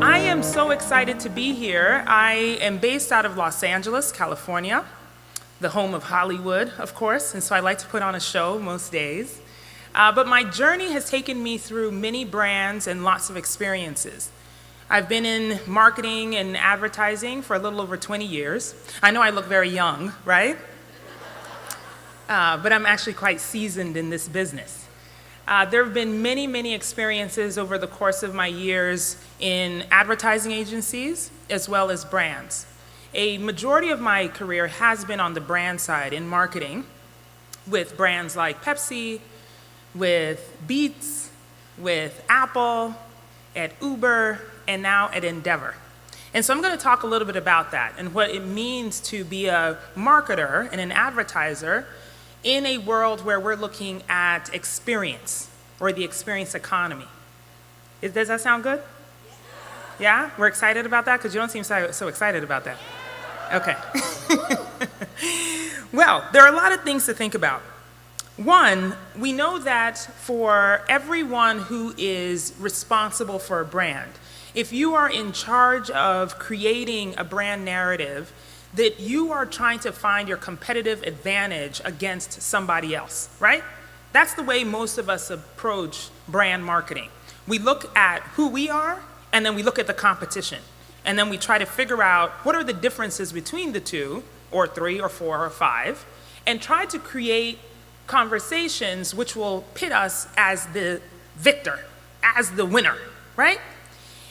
I am so excited to be here. I am based out of Los Angeles, California, the home of Hollywood, of course, and so I like to put on a show most days. But my journey has taken me through many brands and lots of experiences. I've been in marketing and advertising for a little over 20 years. I know I look very young, right? But I'm actually quite seasoned in this business. There have been many, many experiences over the course of my years in advertising agencies as well as brands. A majority of my career has been on the brand side in marketing with brands like Pepsi, with Beats, with Apple, at Uber, and now at Endeavor. And so I'm going to talk a little bit about that and what it means to be a marketer and an advertiser in a world where we're looking at experience, or the experience economy. Does that sound good? Yeah? We're excited about that? Because you don't seem so excited about that. Okay. Well, there are a lot of things to think about. One, we know that for everyone who is responsible for a brand, if you are in charge of creating a brand narrative, that you are trying to find your competitive advantage against somebody else, right? That's the way most of us approach brand marketing. We look at who we are, and then we look at the competition. And then we try to figure out what are the differences between the two, or three, or four, or five, and try to create conversations which will pit us as the victor, as the winner, right?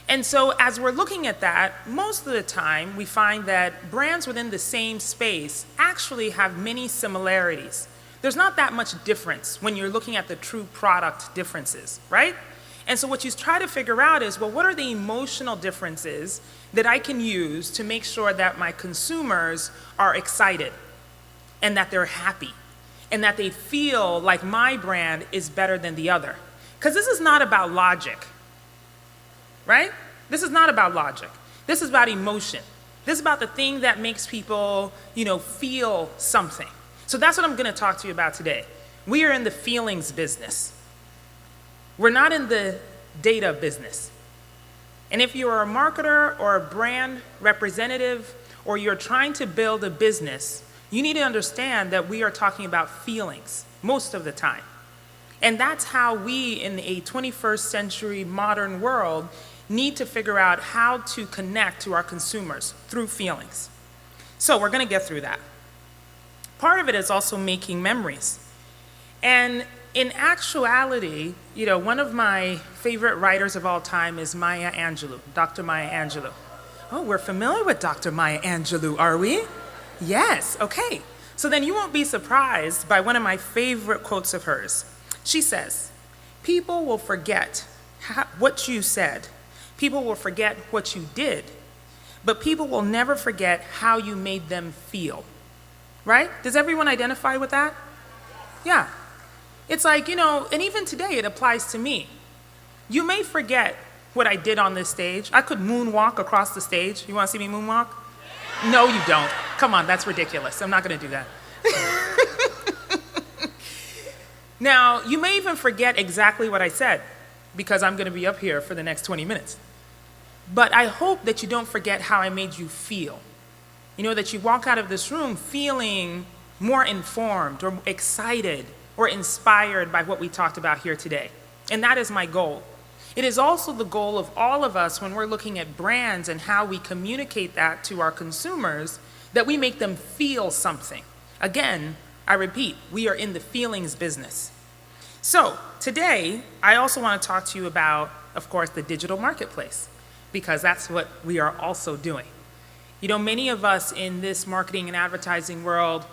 And so as we're looking at that, most of the time we find that brands within the same space actually have many similarities. There's not that much difference when you're looking at the true product differences, right? And so what you try to figure out is, well, what are the emotional differences that I can use to make sure that my consumers are excited and that they're happy and that they feel like my brand is better than the other? Because this is not about logic. Right? This is not about logic. This is about emotion. This is about the thing that makes people, feel something. So that's what I'm going to talk to you about today. We are in the feelings business. We're not in the data business. And if you're a marketer or a brand representative, or you're trying to build a business, you need to understand that we are talking about feelings most of the time. And that's how we, in a 21st century modern world, need to figure out how to connect to our consumers through feelings. So we're going to get through that. Part of it is also making memories. And in actuality, one of my favorite writers of all time is Maya Angelou, Dr. Maya Angelou. Oh, we're familiar with Dr. Maya Angelou, are we? Yes, okay. So then you won't be surprised by one of my favorite quotes of hers. She says, "People will forget what you said. People will forget what you did, but people will never forget how you made them feel." Right? Does everyone identify with that? Yeah. It's like, and even today it applies to me. You may forget what I did on this stage. I could moonwalk across the stage. You want to see me moonwalk? No, you don't. Come on, that's ridiculous. I'm not going to do that. Now, you may even forget exactly what I said, because I'm going to be up here for the next 20 minutes. But I hope that you don't forget how I made you feel. That you walk out of this room feeling more informed or excited or inspired by what we talked about here today. And that is my goal. It is also the goal of all of us when we're looking at brands and how we communicate that to our consumers, that we make them feel something. Again, I repeat, we are in the feelings business. So today, I also want to talk to you about, of course, the digital marketplace, because that's what we are also doing. Many of us in this marketing and advertising world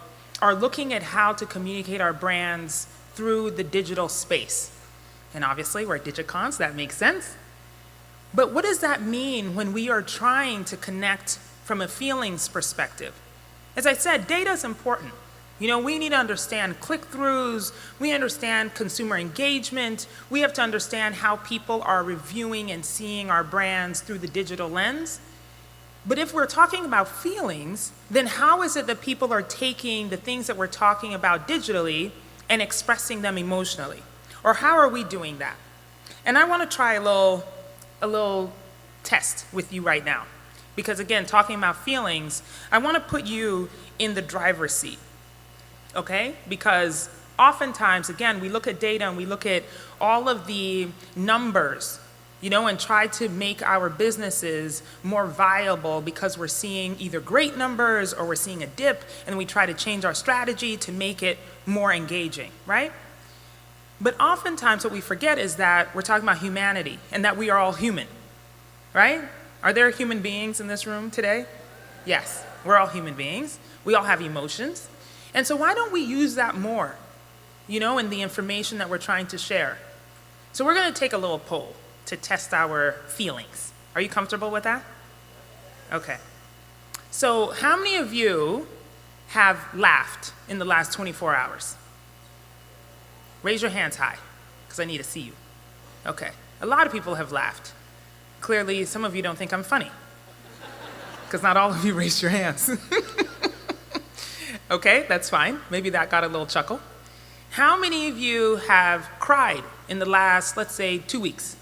are looking at how to communicate our brands through the digital space. And obviously, we're at DigiCon, so that makes sense. But what does that mean when we are trying to connect from a feelings perspective? As I said, data is important. We need to understand click-throughs, we understand consumer engagement, we have to understand how people are reviewing and seeing our brands through the digital lens. But if we're talking about feelings, then how is it that people are taking the things that we're talking about digitally and expressing them emotionally? Or how are we doing that? And I want to try a little test with you right now. Because again, talking about feelings, I want to put you in the driver's seat, okay? Because oftentimes, again, we look at data and we look at all of the numbers, you know, and try to make our businesses more viable because we're seeing either great numbers or we're seeing a dip, and we try to change our strategy to make it more engaging, right? But oftentimes what we forget is that we're talking about humanity and that we are all human, right? Are there human beings in this room today? Yes, we're all human beings. We all have emotions. And so why don't we use that more, you know, in the information that we're trying to share? So we're going to take a little poll to test our feelings. Are you comfortable with that? Okay. So how many of you have laughed in the last 24 hours? Raise your hands high, because I need to see you. Okay. A lot of people have laughed. Clearly, some of you don't think I'm funny, because not all of you raised your hands. Okay, that's fine. Maybe that got a little chuckle. How many of you have cried in the last, let's say, 2 weeks?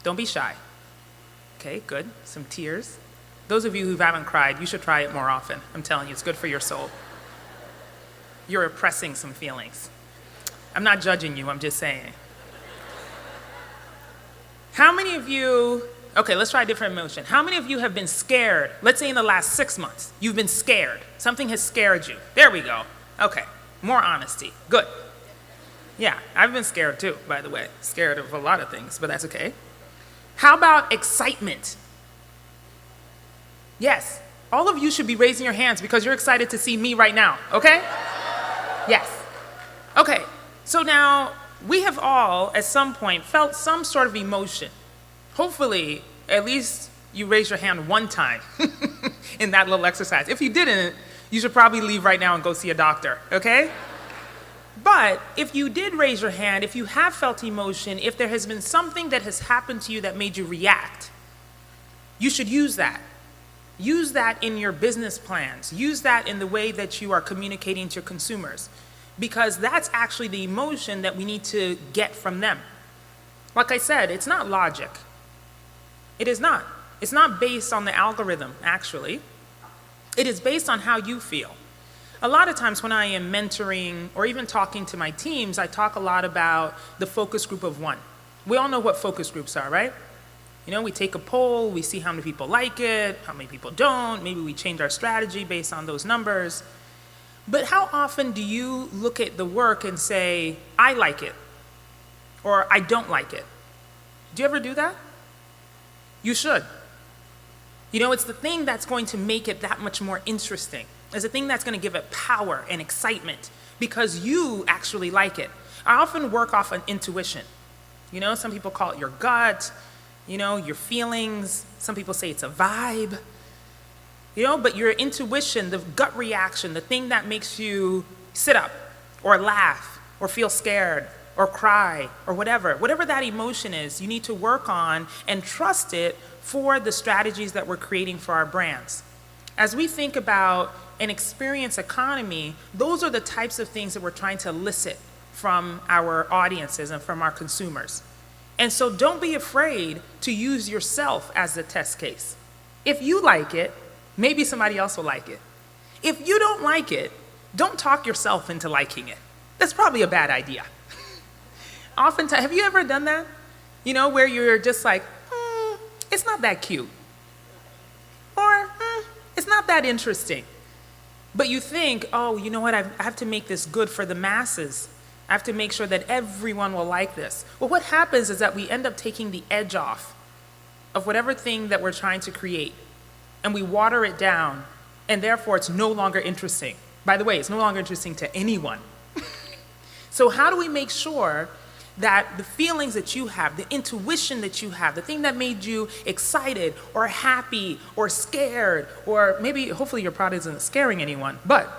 Don't be shy. Okay, good. Some tears. Those of you who haven't cried, you should try it more often. I'm telling you, it's good for your soul. You're repressing some feelings. I'm not judging you, I'm just saying. How many of you, okay, let's try a different emotion. How many of you have been scared? Let's say in the last 6 months, you've been scared. Something has scared you. There we go. Okay, more honesty. Good. Yeah, I've been scared too, by the way. Scared of a lot of things, but that's okay. How about excitement? Yes, all of you should be raising your hands because you're excited to see me right now, okay? Yes. Okay, so now we have all, at some point, felt some sort of emotion. Hopefully, at least you raise your hand one time in that little exercise. If you didn't, you should probably leave right now and go see a doctor, okay? But if you did raise your hand, if you have felt emotion, if there has been something that has happened to you that made you react, you should use that. Use that in your business plans. Use that in the way that you are communicating to your consumers, because that's actually the emotion that we need to get from them. Like I said, it's not logic. It is not. It's not based on the algorithm, actually. It is based on how you feel. A lot of times when I am mentoring or even talking to my teams, I talk a lot about the focus group of one. We all know what focus groups are, right? You know, we take a poll, we see how many people like it, how many people don't, maybe we change our strategy based on those numbers. But how often do you look at the work and say, I like it, or I don't like it? Do you ever do that? You should. You know, it's the thing that's going to make it that much more interesting. It's the thing that's going to give it power and excitement because you actually like it. I often work off an intuition. You know, some people call it your gut, you know, your feelings. Some people say it's a vibe. You know, but your intuition, the gut reaction, the thing that makes you sit up or laugh or feel scared or cry or whatever that emotion is, you need to work on and trust it for the strategies that we're creating for our brands. As we think about an experience economy, those are the types of things that we're trying to elicit from our audiences and from our consumers. And so don't be afraid to use yourself as the test case. If you like it, maybe somebody else will like it. If you don't like it, don't talk yourself into liking it. That's probably a bad idea. Oftentimes, have you ever done that? You know, where you're just like, it's not that cute. Or, it's not that interesting. But you think, oh, you know what, I have to make this good for the masses. I have to make sure that everyone will like this. Well, what happens is that we end up taking the edge off of whatever thing that we're trying to create, and we water it down, and therefore it's no longer interesting. By the way, it's no longer interesting to anyone. So how do we make sure that the feelings that you have, the intuition that you have, the thing that made you excited or happy or scared, or maybe hopefully your product isn't scaring anyone, but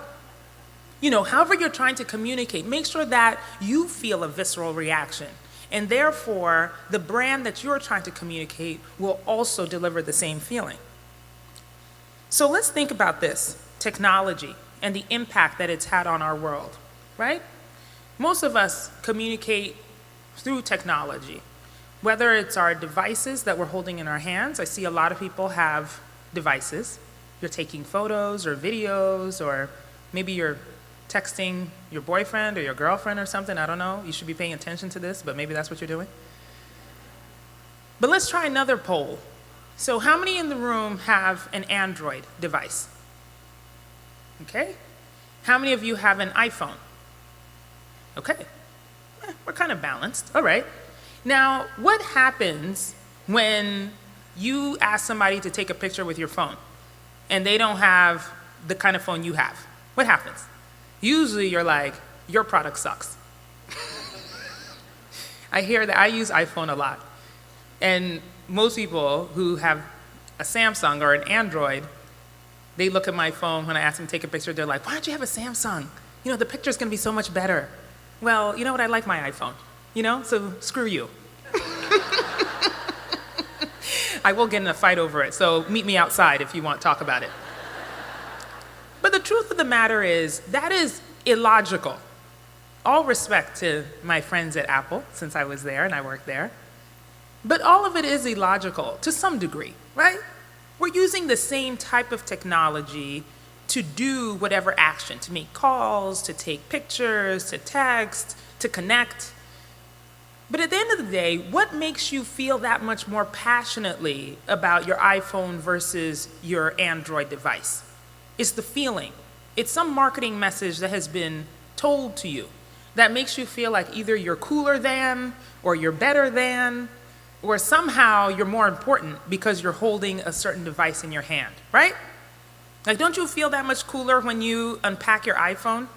you know, however you're trying to communicate, make sure that you feel a visceral reaction. And therefore, the brand that you're trying to communicate will also deliver the same feeling. So let's think about this, technology and the impact that it's had on our world, right? Most of us communicate through technology. whether it's our devices that we're holding in our hands. I see a lot of people have devices. You're taking photos or videos, or maybe you're texting your boyfriend or your girlfriend or something. I don't know. You should be paying attention to this, but maybe that's what you're doing. But let's try another poll. So how many in the room have an Android device? Okay. How many of you have an iPhone? Okay. We're kind of balanced. All right. Now, what happens when you ask somebody to take a picture with your phone and they don't have the kind of phone you have? What happens? Usually you're like, your product sucks. I hear that. I use iPhone a lot. And most people who have a Samsung or an Android, they look at my phone when I ask them to take a picture, they're like, why don't you have a Samsung? You know, the picture's gonna be so much better. Well, you know what, I like my iPhone, you know, so screw you. I will get in a fight over it, so meet me outside if you want to talk about it. But the truth of the matter is, that is illogical. All respect to my friends at Apple, since I was there and I worked there. But all of it is illogical to some degree, right? We're using the same type of technology to do whatever action, to make calls, to take pictures, to text, to connect. But at the end of the day, what makes you feel that much more passionately about your iPhone versus your Android device? It's the feeling. It's some marketing message that has been told to you that makes you feel like either you're cooler than, or you're better than, or somehow you're more important because you're holding a certain device in your hand, right? Like, don't you feel that much cooler when you unpack your iPhone?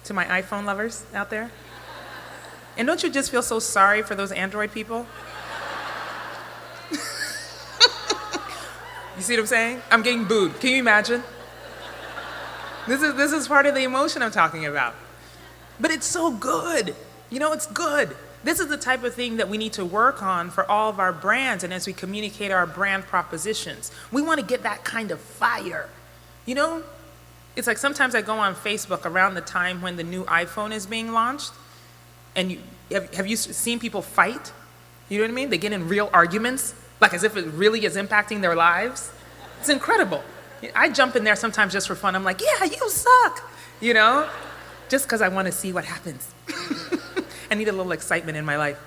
To my iPhone lovers out there? And don't you just feel so sorry for those Android people? You see what I'm saying? I'm getting booed. Can you imagine? This is part of the emotion I'm talking about. But it's so good. You know, it's good. This is the type of thing that we need to work on for all of our brands, and as we communicate our brand propositions. We want to get that kind of fire. You know, it's like sometimes I go on Facebook around the time when the new iPhone is being launched, and have you seen people fight? You know what I mean? They get in real arguments, like as if it really is impacting their lives. It's incredible. I jump in there sometimes just for fun. I'm like, yeah, you suck, you know? Just because I want to see what happens. I need a little excitement in my life.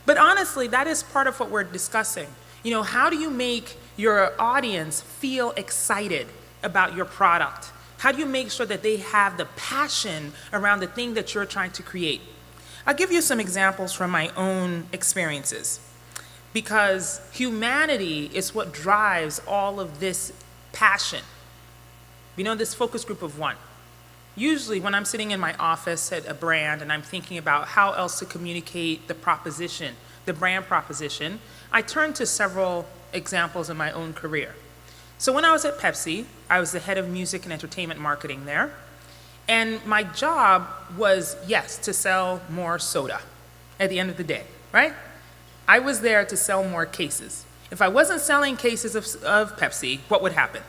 But honestly, that is part of what we're discussing. You know, how do you make your audience feel excited about your product? How do you make sure that they have the passion around the thing that you're trying to create? I'll give you some examples from my own experiences, because humanity is what drives all of this passion. You know, this focus group of one. Usually when I'm sitting in my office at a brand and I'm thinking about how else to communicate the proposition, the brand proposition, I turn to several examples in my own career. So when I was at Pepsi, I was the head of music and entertainment marketing there. And my job was, yes, to sell more soda at the end of the day, right? I was there to sell more cases. If I wasn't selling cases of Pepsi, what would happen?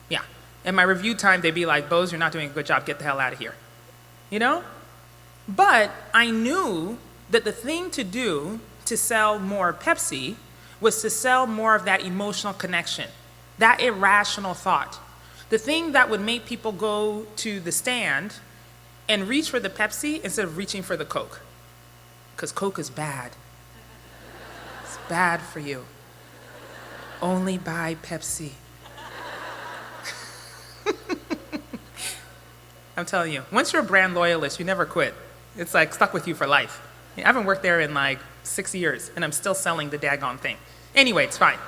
Yeah. In my review time, they'd be like, Boz, you're not doing a good job, get the hell out of here. You know? But I knew that the thing to do to sell more Pepsi was to sell more of that emotional connection, that irrational thought. The thing that would make people go to the stand and reach for the Pepsi instead of reaching for the Coke. Because Coke is bad. It's bad for you. Only buy Pepsi. I'm telling you, once you're a brand loyalist, you never quit. It's like stuck with you for life. I haven't worked there in like 6 years, and I'm still selling the daggone thing. Anyway, it's fine.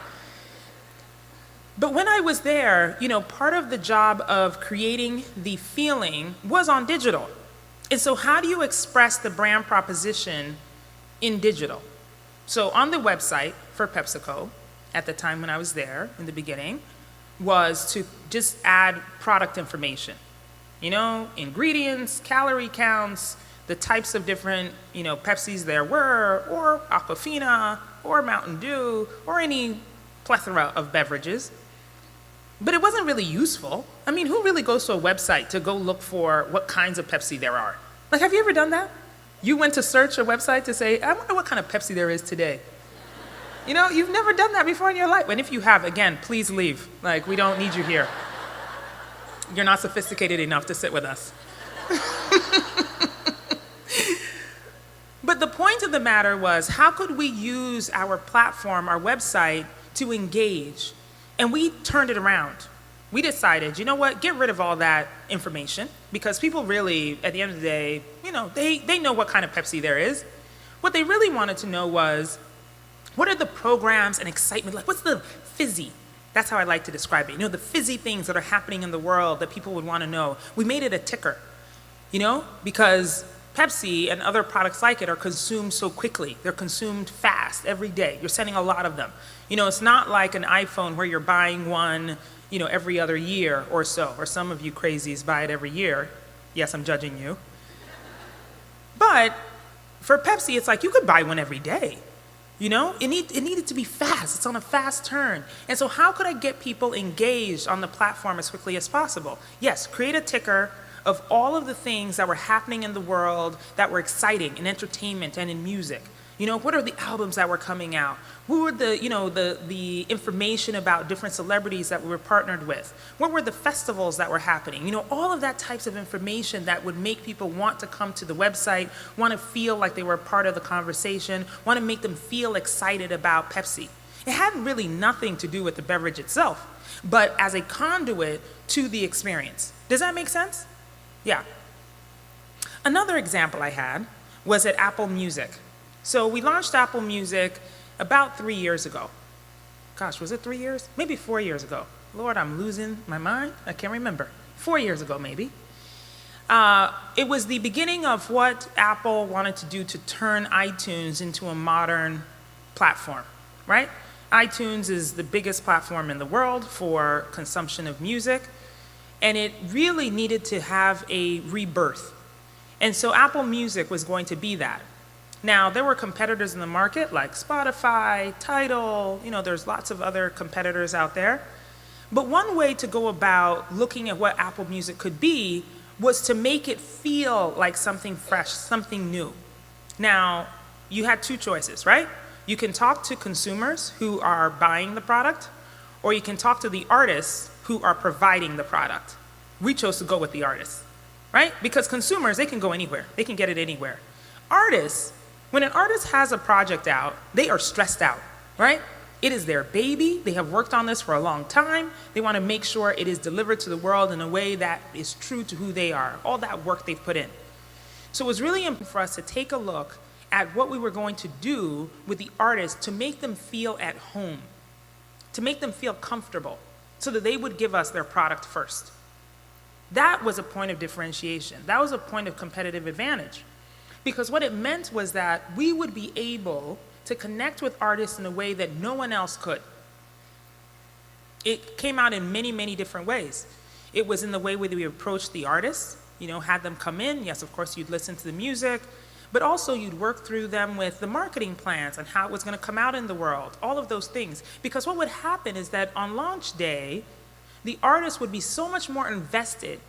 But when I was there, you know, part of the job of creating the feeling was on digital. And so how do you express the brand proposition in digital? So on the website for PepsiCo, at the time when I was there in the beginning, was to just add product information. You know, ingredients, calorie counts, the types of different, you know, Pepsis there were, or Aquafina, or Mountain Dew, or any plethora of beverages. But it wasn't really useful. I mean, who really goes to a website to go look for what kinds of Pepsi there are? Like, have you ever done that? You went to search a website to say, I wonder what kind of Pepsi there is today. You know, you've never done that before in your life. And if you have, again, please leave. Like, we don't need you here. You're not sophisticated enough to sit with us. But the point of the matter was, how could we use our platform, our website, to engage? And we turned it around. We decided, you know what, get rid of all that information, because people really, at the end of the day, you know, they know what kind of Pepsi there is. What they really wanted to know was, what are the programs and excitement, like what's the fizzy? That's how I like to describe it. You know, the fizzy things that are happening in the world that people would want to know. We made it a ticker, you know, because Pepsi and other products like it are consumed so quickly. They're consumed fast every day. You're sending a lot of them. You know, it's not like an iPhone where you're buying one, you know, every other year or so, or some of you crazies buy it every year. Yes, I'm judging you. But for Pepsi, it's like you could buy one every day. You know, it needed to be fast. It's on a fast turn. And so how could I get people engaged on the platform as quickly as possible? Yes, create a ticker of all of the things that were happening in the world that were exciting in entertainment and in music. You know, what are the albums that were coming out? What were the, you know, the information about different celebrities that we were partnered with? What were the festivals that were happening? You know, all of that types of information that would make people want to come to the website, want to feel like they were a part of the conversation, want to make them feel excited about Pepsi. It had really nothing to do with the beverage itself, but as a conduit to the experience. Does that make sense? Yeah. Another example I had was at Apple Music. So we launched Apple Music about 3 years ago. Gosh, was it 3 years? Maybe 4 years ago. Lord, I'm losing my mind. I can't remember. 4 years ago, maybe. It was the beginning of what Apple wanted to do to turn iTunes into a modern platform, right? iTunes is the biggest platform in the world for consumption of music, and it really needed to have a rebirth. And so Apple Music was going to be that. Now, there were competitors in the market like Spotify, Tidal, you know, there's lots of other competitors out there. But one way to go about looking at what Apple Music could be was to make it feel like something fresh, something new. Now, you had two choices, right? You can talk to consumers who are buying the product, or you can talk to the artists who are providing the product. We chose to go with the artists, right? Because consumers, they can go anywhere. They can get it anywhere. Artists, when an artist has a project out, they are stressed out, right? It is their baby. They have worked on this for a long time. They want to make sure it is delivered to the world in a way that is true to who they are, all that work they've put in. So it was really important for us to take a look at what we were going to do with the artists to make them feel at home, to make them feel comfortable, so that they would give us their product first. That was a point of differentiation. That was a point of competitive advantage. Because what it meant was that we would be able to connect with artists in a way that no one else could. It came out in many, many different ways. It was in the way we approached the artists, you know, had them come in. Yes, of course, you'd listen to the music, but also you'd work through them with the marketing plans and how it was going to come out in the world, all of those things. Because what would happen is that on launch day, the artist would be so much more invested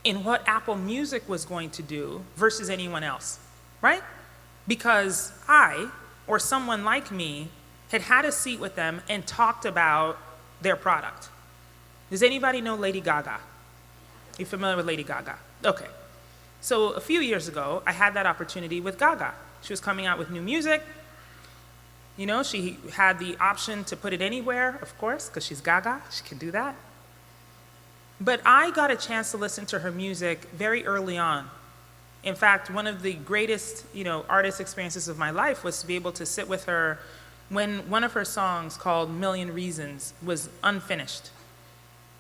in what Apple Music was going to do versus anyone else. Right? Because I, or someone like me, had had a seat with them and talked about their product. Does anybody know Lady Gaga? You familiar with Lady Gaga? Okay. So a few years ago, I had that opportunity with Gaga. She was coming out with new music. You know, she had the option to put it anywhere, of course, because she's Gaga. She can do that. But I got a chance to listen to her music very early on. In fact, one of the greatest, you know, artist experiences of my life was to be able to sit with her when one of her songs called Million Reasons was unfinished.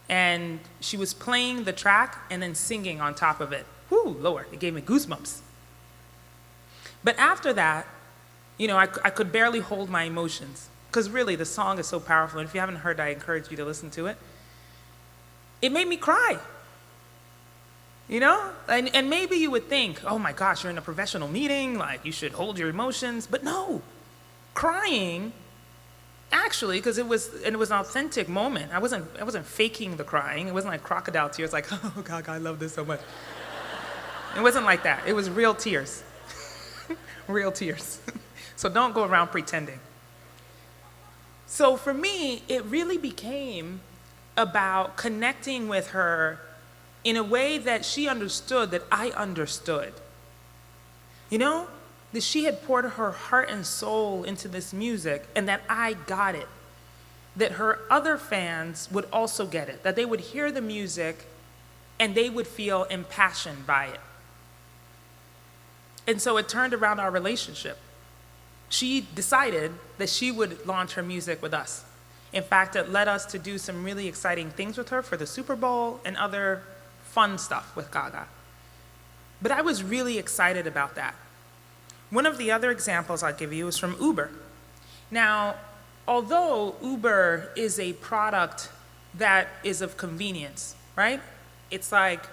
And she was playing the track and then singing on top of it. Whoo, Lord, it gave me goosebumps. But after that, you know, I could barely hold my emotions, because really the song is so powerful. And if you haven't heard it, I encourage you to listen to it. It made me cry. You know, and maybe you would think, oh my gosh, you're in a professional meeting, like you should hold your emotions. But no, crying, actually, because it was an authentic moment. I wasn't faking the crying. It wasn't like crocodile tears, like, oh God, I love this so much. It wasn't like that. It was real tears. Real tears. So don't go around pretending. So for me, it really became about connecting with her in a way that she understood that I understood. You know, that she had poured her heart and soul into this music and that I got it. That her other fans would also get it, that they would hear the music and they would feel impassioned by it. And so it turned around our relationship. She decided that she would launch her music with us. In fact, it led us to do some really exciting things with her for the Super Bowl and other fun stuff with Gaga. But I was really excited about that. One of the other examples I'll give you is from Uber. Now, although Uber is a product that is of convenience, right? It's like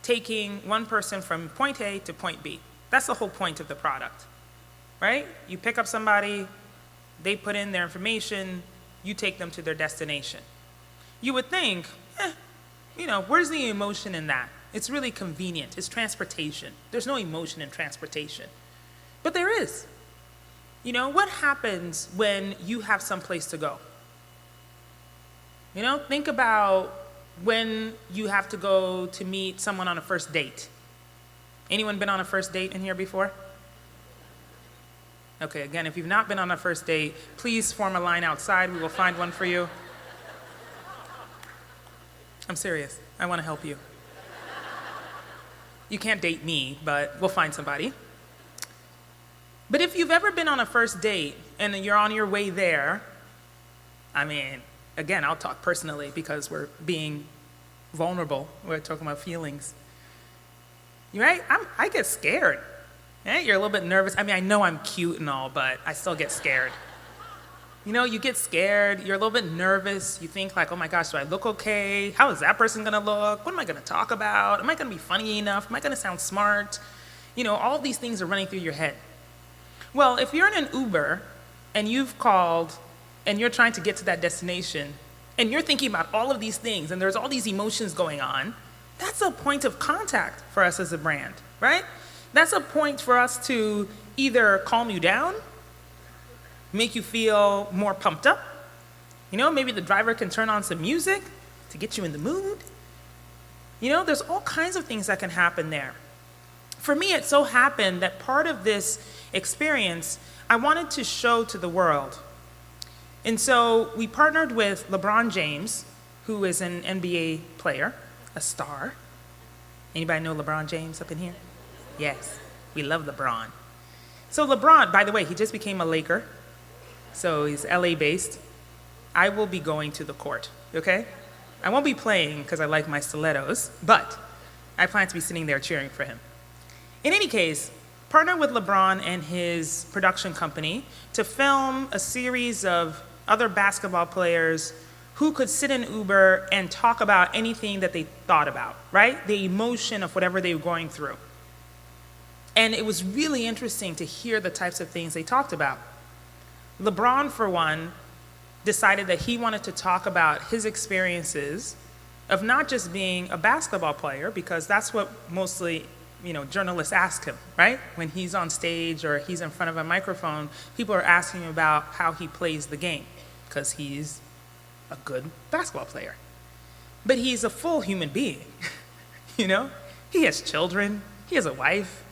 taking one person from point A to point B. That's the whole point of the product, right? You pick up somebody, they put in their information, you take them to their destination. You would think, where's the emotion in that? It's really convenient. It's transportation. There's no emotion in transportation. But there is. You know, what happens when you have someplace to go? You know, think about when you have to go to meet someone on a first date. Anyone been on a first date in here before? Okay, again, if you've not been on a first date, please form a line outside. We will find one for you. I'm serious. I want to help you. You can't date me, but we'll find somebody. But if you've ever been on a first date and you're on your way there, I mean, again, I'll talk personally because we're being vulnerable. We're talking about feelings. Right? I get scared. Right? You're a little bit nervous. I mean, I know I'm cute and all, but I still get scared. You know, you get scared. You're a little bit nervous. You think like, oh my gosh, do I look okay? How is that person going to look? What am I going to talk about? Am I going to be funny enough? Am I going to sound smart? You know, all these things are running through your head. Well, if you're in an Uber and you've called and you're trying to get to that destination and you're thinking about all of these things and there's all these emotions going on, that's a point of contact for us as a brand, right? That's a point for us to either calm you down, make you feel more pumped up. You know, maybe the driver can turn on some music to get you in the mood. You know, there's all kinds of things that can happen there. For me, it so happened that part of this experience I wanted to show to the world. And so we partnered with LeBron James, who is an NBA player, a star. Anybody know LeBron James up in here? Yes, we love LeBron. So LeBron, by the way, he just became a Laker. So he's LA based. I will be going to the court, okay? I won't be playing because I like my stilettos, but I plan to be sitting there cheering for him. In any case, partnered with LeBron and his production company to film a series of other basketball players who could sit in Uber and talk about anything that they thought about, right? The emotion of whatever they were going through. And it was really interesting to hear the types of things they talked about. LeBron, for one, decided that he wanted to talk about his experiences of not just being a basketball player, because that's what mostly journalists ask him, right? When he's on stage or he's in front of a microphone, people are asking him about how he plays the game, because he's a good basketball player. But he's a full human being, you know? He has children, he has a wife,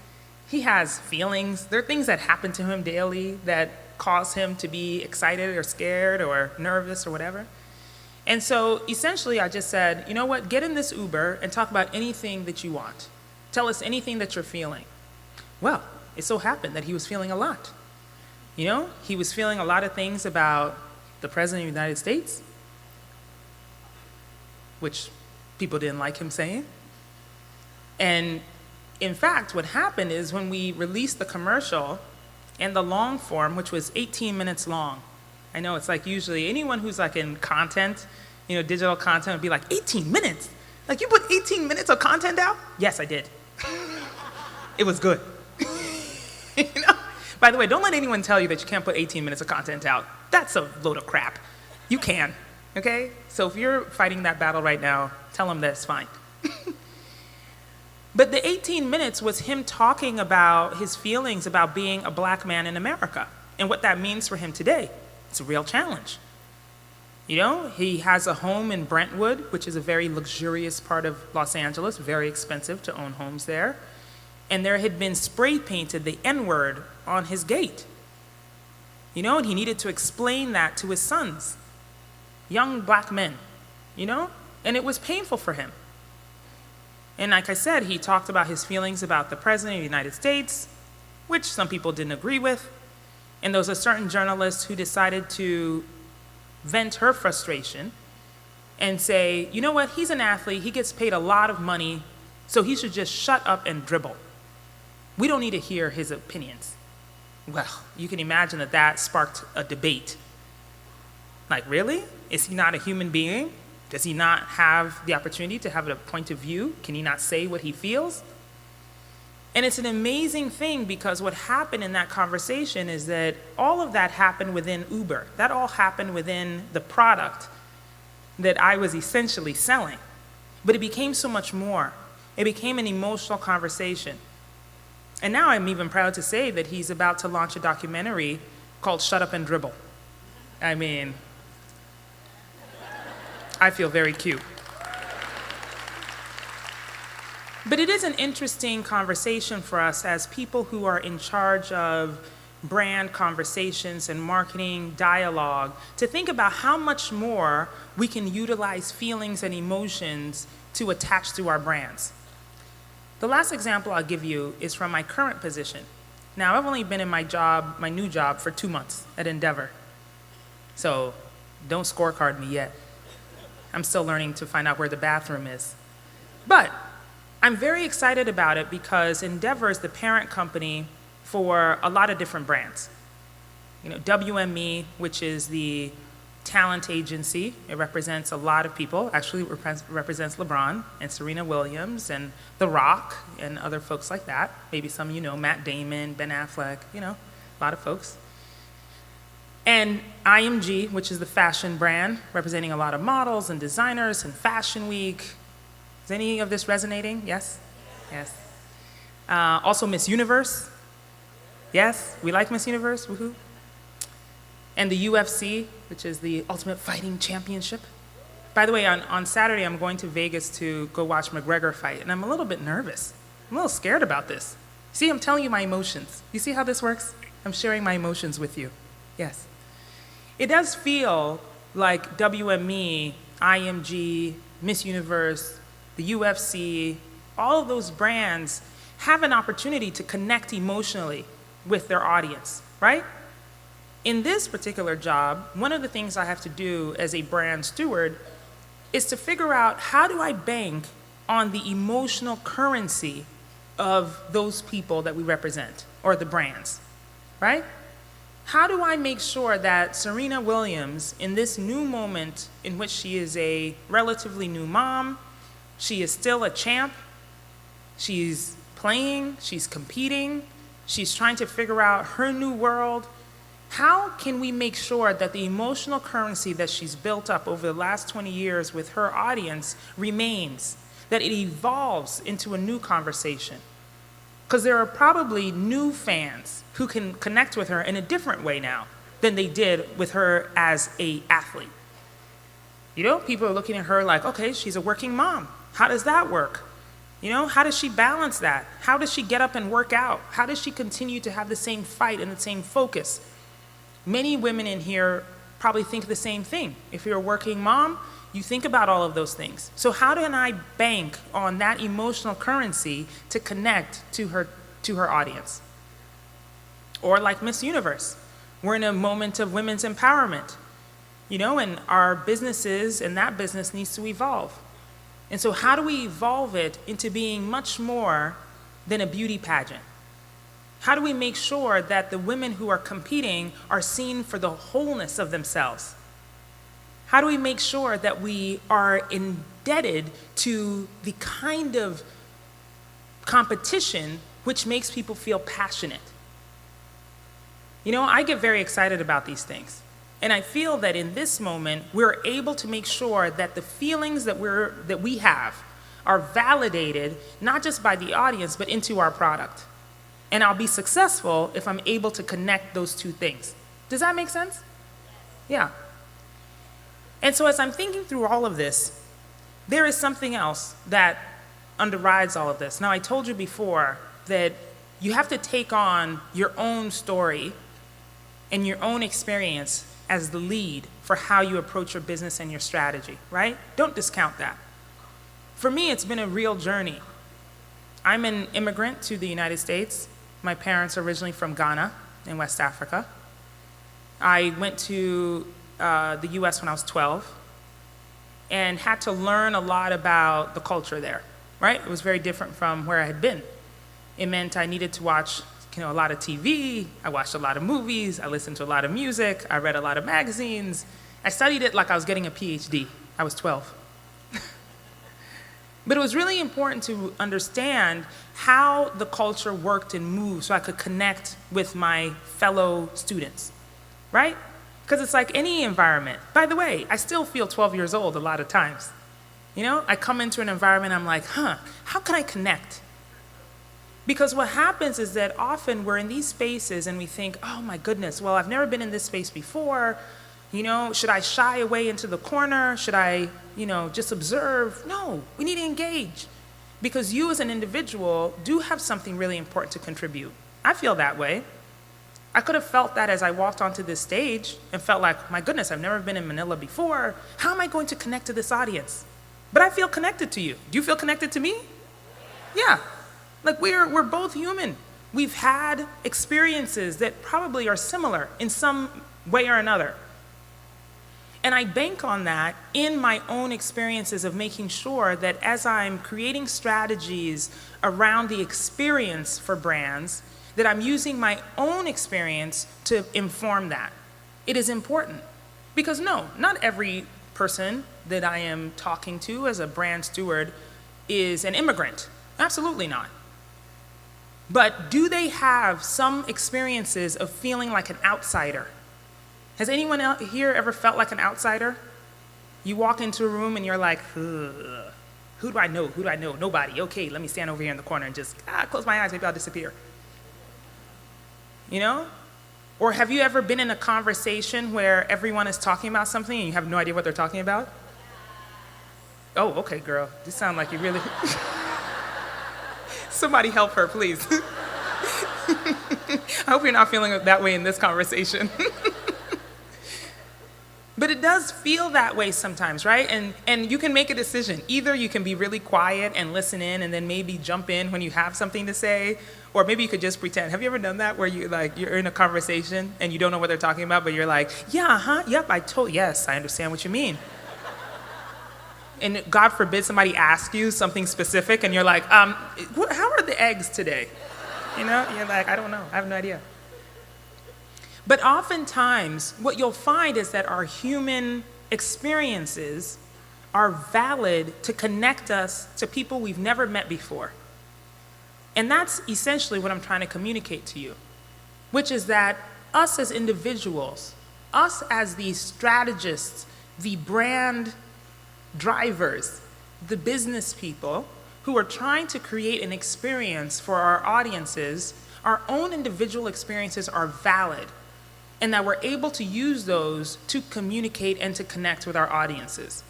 he has feelings. There are things that happen to him daily that cause him to be excited or scared or nervous or whatever. And so essentially I just said, you know what, get in this Uber and talk about anything that you want. Tell us anything that you're feeling. Well, it so happened that he was feeling a lot. You know, he was feeling a lot of things about the President of the United States, which people didn't like him saying. And in fact, what happened is when we released the commercial and the long form, which was 18 minutes long. I know it's like usually anyone who's like in content, digital content would be like, 18 minutes? Like you put 18 minutes of content out? Yes, I did. It was good. By the way, don't let anyone tell you that you can't put 18 minutes of content out. That's a load of crap. You can, okay? So if you're fighting that battle right now, tell them that it's fine. But the 18 minutes was him talking about his feelings about being a black man in America and what that means for him today. It's a real challenge. You know, he has a home in Brentwood, which is a very luxurious part of Los Angeles, very expensive to own homes there. And there had been spray painted the N-word on his gate. You know, and he needed to explain that to his sons, young black men, you know? And it was painful for him. And like I said, he talked about his feelings about the President of the United States, which some people didn't agree with. And there was a certain journalist who decided to vent her frustration and say, you know what, he's an athlete, he gets paid a lot of money, so he should just shut up and dribble. We don't need to hear his opinions. Well, you can imagine that that sparked a debate. Like, really? Is he not a human being? Does he not have the opportunity to have a point of view? Can he not say what he feels? And it's an amazing thing because what happened in that conversation is that all of that happened within Uber. That all happened within the product that I was essentially selling. But it became so much more. It became an emotional conversation. And now I'm even proud to say that he's about to launch a documentary called Shut Up and Dribble. I mean, I feel very cute. But it is an interesting conversation for us as people who are in charge of brand conversations and marketing dialogue to think about how much more we can utilize feelings and emotions to attach to our brands. The last example I'll give you is from my current position. Now, I've only been in my job, my new job, for 2 months at Endeavor. So don't scorecard me yet. I'm still learning to find out where the bathroom is. But I'm very excited about it because Endeavor is the parent company for a lot of different brands. You know, WME, which is the talent agency, it represents a lot of people. Actually, it represents LeBron and Serena Williams and The Rock and other folks like that. Maybe some of you know, Matt Damon, Ben Affleck, you know, a lot of folks. And IMG, which is the fashion brand, representing a lot of models and designers and Fashion Week. Is any of this resonating? Yes? Yes. Also Miss Universe. Yes, we like Miss Universe, woohoo. And the UFC, which is the Ultimate Fighting Championship. By the way, on Saturday, I'm going to Vegas to go watch McGregor fight, and I'm a little bit nervous. I'm a little scared about this. See, I'm telling you my emotions. You see how this works? I'm sharing my emotions with you. Yes. It does feel like WME, IMG, Miss Universe, the UFC, all of those brands have an opportunity to connect emotionally with their audience, right? In this particular job, one of the things I have to do as a brand steward is to figure out how do I bank on the emotional currency of those people that we represent, or the brands, right? How do I make sure that Serena Williams, in this new moment in which she is a relatively new mom, she is still a champ, she's playing, she's competing, she's trying to figure out her new world, how can we make sure that the emotional currency that she's built up over the last 20 years with her audience remains, that it evolves into a new conversation? Because there are probably new fans who can connect with her in a different way now than they did with her as an athlete. You know, people are looking at her like, okay, she's a working mom. How does that work? You know, how does she balance that? How does she get up and work out? How does she continue to have the same fight and the same focus? Many women in here probably think the same thing. If you're a working mom, you think about all of those things. So how can I bank on that emotional currency to connect to her audience? Or like Miss Universe, we're in a moment of women's empowerment, you know, and our businesses and that business needs to evolve. And so how do we evolve it into being much more than a beauty pageant? How do we make sure that the women who are competing are seen for the wholeness of themselves? How do we make sure that we are indebted to the kind of competition which makes people feel passionate? You know, I get very excited about these things. And I feel that in this moment, we're able to make sure that the feelings that we have are validated not just by the audience, but into our product. And I'll be successful if I'm able to connect those two things. Does that make sense? Yeah. And so as I'm thinking through all of this, there is something else that underrides all of this. Now, I told you before that you have to take on your own story and your own experience as the lead for how you approach your business and your strategy, right? Don't discount that. For me, it's been a real journey. I'm an immigrant to the United States. My parents are originally from Ghana in West Africa. I went to the US when I was 12 and had to learn a lot about the culture there, right? It was very different from where I had been. It meant I needed to watch a lot of TV, I watched a lot of movies, I listened to a lot of music, I read a lot of magazines. I studied it like I was getting a PhD. I was 12. But it was really important to understand how the culture worked and moved so I could connect with my fellow students, right? Because it's like any environment. By the way, I still feel 12 years old a lot of times. I come into an environment, I'm like, how can I connect? Because what happens is that often we're in these spaces and we think, oh my goodness, well, I've never been in this space before. Should I shy away into the corner? Should I, just observe? No, we need to engage. Because you as an individual do have something really important to contribute. I feel that way. I could have felt that as I walked onto this stage and felt like, my goodness, I've never been in Manila before. How am I going to connect to this audience? But I feel connected to you. Do you feel connected to me? Yeah. Like we're both human. We've had experiences that probably are similar in some way or another. And I bank on that in my own experiences of making sure that as I'm creating strategies around the experience for brands, that I'm using my own experience to inform that. It is important. Because no, not every person that I am talking to as a brand steward is an immigrant. Absolutely not. But do they have some experiences of feeling like an outsider? Has anyone out here ever felt like an outsider? You walk into a room and you're like, who do I know? Who do I know? Nobody. Okay, let me stand over here in the corner and just close my eyes, maybe I'll disappear. Or have you ever been in a conversation where everyone is talking about something and you have no idea what they're talking about? Oh, okay, girl. You sound like you really... Somebody help her, please. I hope you're not feeling that way in this conversation. But it does feel that way sometimes, right? And you can make a decision. Either you can be really quiet and listen in and then maybe jump in when you have something to say, or maybe you could just pretend. Have you ever done that where you're in a conversation and you don't know what they're talking about, but you're like, yeah, yep, yes, I understand what you mean. And God forbid somebody asks you something specific and you're like, how are the eggs today? You're like, I don't know, I have no idea. But oftentimes, what you'll find is that our human experiences are valid to connect us to people we've never met before. And that's essentially what I'm trying to communicate to you, which is that us as individuals, us as the strategists, the brand drivers, the business people who are trying to create an experience for our audiences, our own individual experiences are valid. And that we're able to use those to communicate and to connect with our audiences.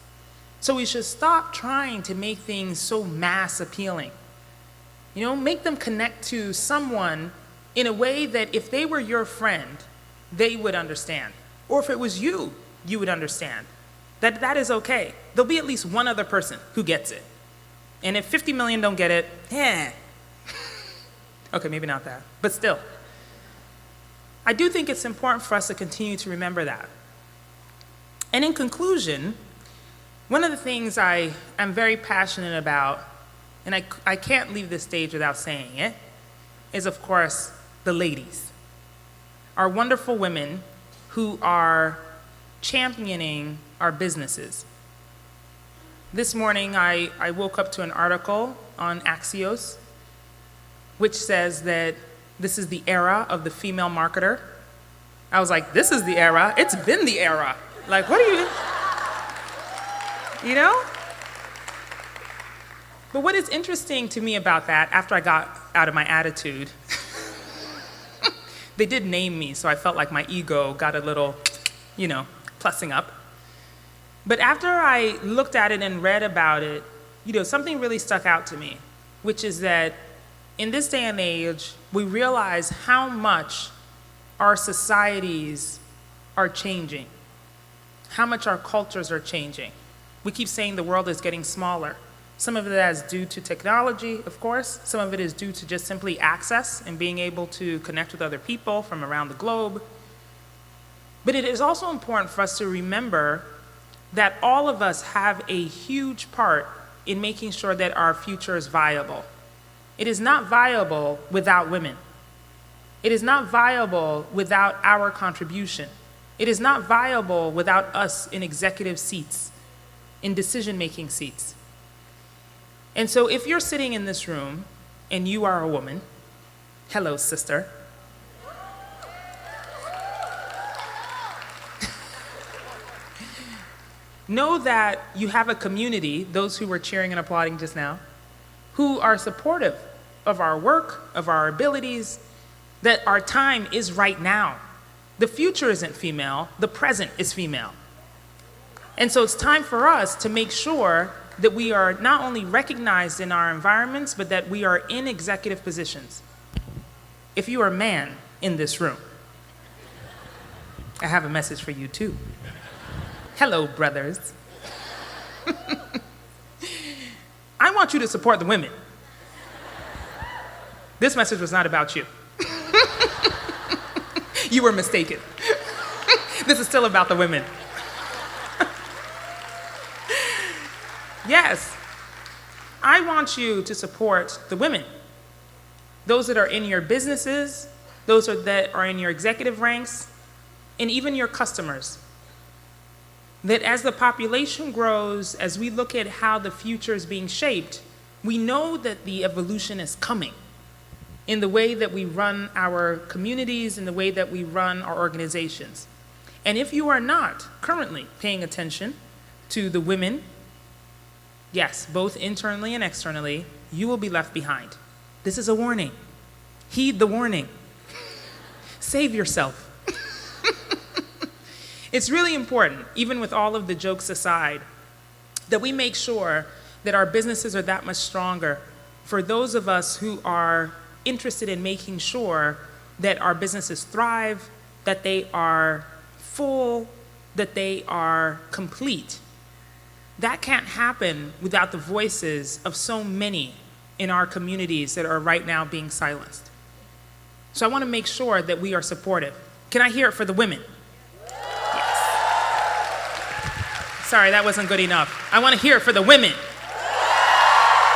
So we should stop trying to make things so mass appealing. Make them connect to someone in a way that if they were your friend, they would understand. Or if it was you, you would understand. That is okay. There'll be at least one other person who gets it. And if 50 million don't get it, okay, maybe not that, but still. I do think it's important for us to continue to remember that. And in conclusion, one of the things I am very passionate about, and I can't leave this stage without saying it, is of course the ladies. Our wonderful women who are championing our businesses. This morning I woke up to an article on Axios which says that this is the era of the female marketer. I was like, this is the era. It's been the era. Like, what are you? But what is interesting to me about that, after I got out of my attitude, they did name me, so I felt like my ego got a little, plussing up. But after I looked at it and read about it, something really stuck out to me, which is that in this day and age, we realize how much our societies are changing, how much our cultures are changing. We keep saying the world is getting smaller. Some of it is due to technology, of course. Some of it is due to just simply access and being able to connect with other people from around the globe. But it is also important for us to remember that all of us have a huge part in making sure that our future is viable. It is not viable without women. It is not viable without our contribution. It is not viable without us in executive seats, in decision-making seats. And so if you're sitting in this room and you are a woman, hello, sister. Know that you have a community, those who were cheering and applauding just now, who are supportive of our work, of our abilities, that our time is right now. The future isn't female, the present is female. And so it's time for us to make sure that we are not only recognized in our environments, but that we are in executive positions. If you are a man in this room, I have a message for you too. Hello, brothers. I want you to support the women. This message was not about you. You were mistaken. This is still about the women. Yes, I want you to support the women. Those that are in your businesses, those that are in your executive ranks, and even your customers. That as the population grows, as we look at how the future is being shaped, we know that the evolution is coming in the way that we run our communities, in the way that we run our organizations. And if you are not currently paying attention to the women, yes, both internally and externally, you will be left behind. This is a warning. Heed the warning. Save yourself. It's really important, even with all of the jokes aside, that we make sure that our businesses are that much stronger for those of us who are interested in making sure that our businesses thrive, that they are full, that they are complete. That can't happen without the voices of so many in our communities that are right now being silenced. So I want to make sure that we are supportive. Can I hear it for the women? Yes. Sorry, that wasn't good enough. I want to hear it for the women.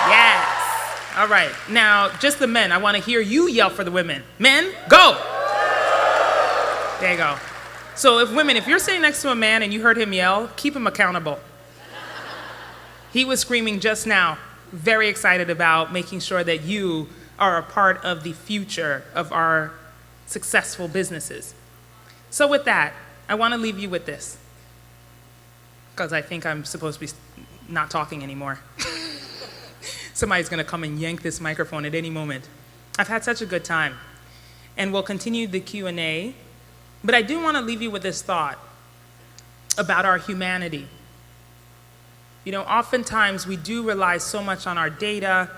Yes. All right. Now, just the men. I want to hear you yell for the women. Men, go. There you go. So if you're sitting next to a man and you heard him yell, keep him accountable. He was screaming just now, very excited about making sure that you are a part of the future of our successful businesses. So with that, I want to leave you with this, because I think I'm supposed to be not talking anymore. Somebody's going to come and yank this microphone at any moment. I've had such a good time, and we'll continue the Q&A, but I do want to leave you with this thought about our humanity. Oftentimes we do rely so much on our data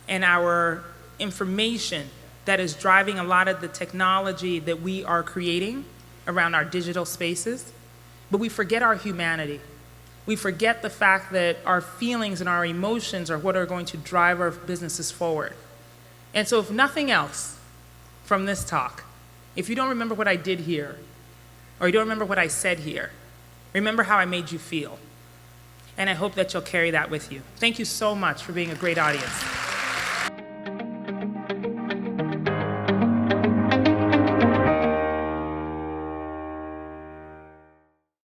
and our information that is driving a lot of the technology that we are creating around our digital spaces, but we forget our humanity. We forget the fact that our feelings and our emotions are what are going to drive our businesses forward. And so if nothing else from this talk, if you don't remember what I did here, or you don't remember what I said here, remember how I made you feel. And I hope that you'll carry that with you. Thank you so much for being a great audience.